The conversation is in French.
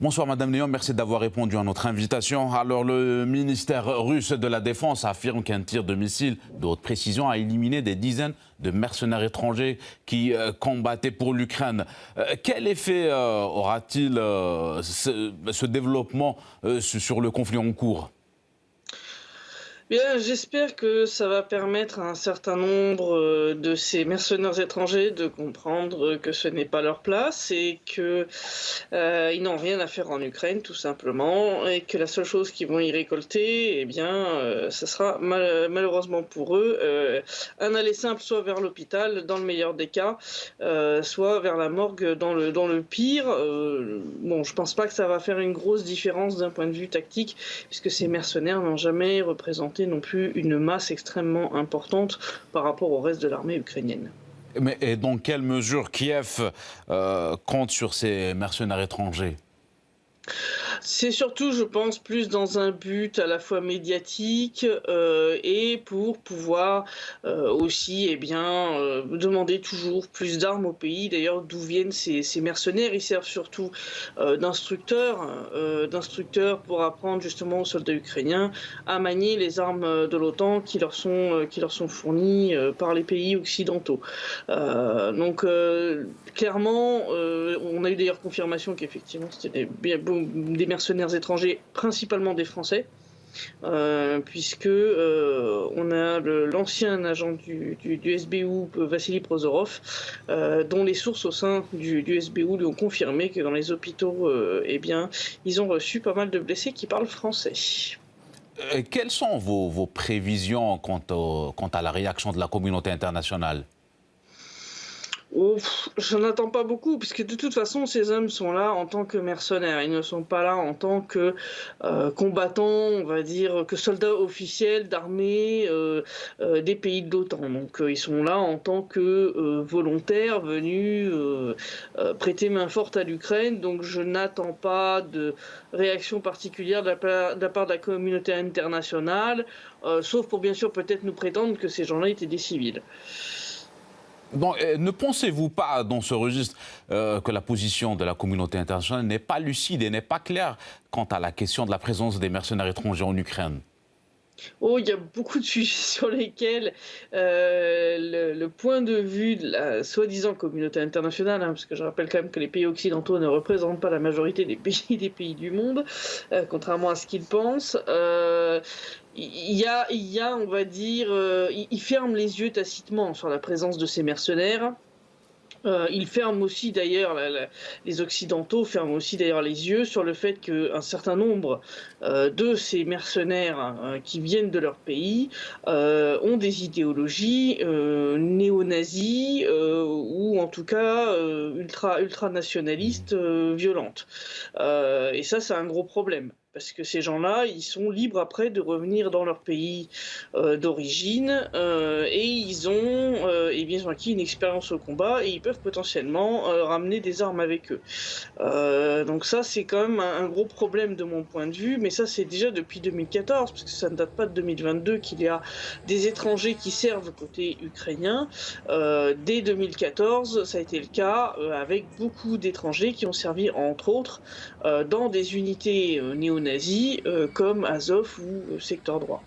Bonsoir Madame Néon, merci d'avoir répondu à notre invitation. Alors le ministère russe de la Défense affirme qu'un tir de missile de haute précision a éliminé des dizaines de mercenaires étrangers qui combattaient pour l'Ukraine. Quel effet aura-t-il ce développement sur le conflit en cours ? Bien, j'espère que ça va permettre à un certain nombre de ces mercenaires étrangers de comprendre que ce n'est pas leur place et que ils n'ont rien à faire en Ukraine, tout simplement, et que la seule chose qu'ils vont y récolter, eh bien, ça sera malheureusement pour eux un aller simple, soit vers l'hôpital, dans le meilleur des cas, soit vers la morgue dans le pire. Bon, je pense pas que ça va faire une grosse différence d'un point de vue tactique, puisque ces mercenaires n'ont jamais représenté non plus une masse extrêmement importante par rapport au reste de l'armée ukrainienne. Mais et dans quelle mesure Kiev compte sur ces mercenaires étrangers ? C'est surtout, je pense, plus dans un but à la fois médiatique et pour pouvoir aussi demander toujours plus d'armes au pays. D'ailleurs, d'où viennent ces mercenaires? Ils servent surtout d'instructeurs pour apprendre justement aux soldats ukrainiens à manier les armes de l'OTAN qui leur sont fournies par les pays occidentaux. Clairement, on a eu d'ailleurs confirmation qu'effectivement c'était des mercenaires étrangers, principalement des Français, puisque on a l'ancien agent du SBU, Vassili Prozorov, dont les sources au sein du SBU lui ont confirmé que dans les hôpitaux, ils ont reçu pas mal de blessés qui parlent français. Quelles sont vos prévisions quant à la réaction de la communauté internationale ? Oh, j'en attends pas beaucoup, puisque de toute façon, ces hommes sont là en tant que mercenaires. Ils ne sont pas là en tant que combattants, on va dire, que soldats officiels d'armées des pays de l'OTAN. Donc, ils sont là en tant que volontaires venus prêter main forte à l'Ukraine. Donc, je n'attends pas de réaction particulière de la part de la communauté internationale, sauf pour bien sûr peut-être nous prétendre que ces gens-là étaient des civils. Donc, ne pensez-vous pas, dans ce registre, que la position de la communauté internationale n'est pas lucide et n'est pas claire quant à la question de la présence des mercenaires étrangers en Ukraine ? Oh, il y a beaucoup de sujets sur lesquels le point de vue de la soi-disant communauté internationale, parce que je rappelle quand même que les pays occidentaux ne représentent pas la majorité des pays du monde, contrairement à ce qu'ils pensent. Il y a, on va dire, ils ferment les yeux tacitement sur la présence de ces mercenaires. Ils ferment aussi d'ailleurs, les Occidentaux ferment aussi d'ailleurs les yeux sur le fait qu'un certain nombre de ces mercenaires qui viennent de leur pays ont des idéologies néo-nazis ou en tout cas ultra-nationalistes violentes. Et ça, c'est un gros problème. Parce que ces gens-là, ils sont libres après de revenir dans leur pays d'origine et ils ont acquis une expérience au combat et ils peuvent potentiellement ramener des armes avec eux. Donc ça, c'est quand même un gros problème de mon point de vue, mais ça, c'est déjà depuis 2014, parce que ça ne date pas de 2022 qu'il y a des étrangers qui servent côté ukrainien. Dès 2014, ça a été le cas avec beaucoup d'étrangers qui ont servi, entre autres, dans des unités néo-nazis comme Azov ou Secteur Droit.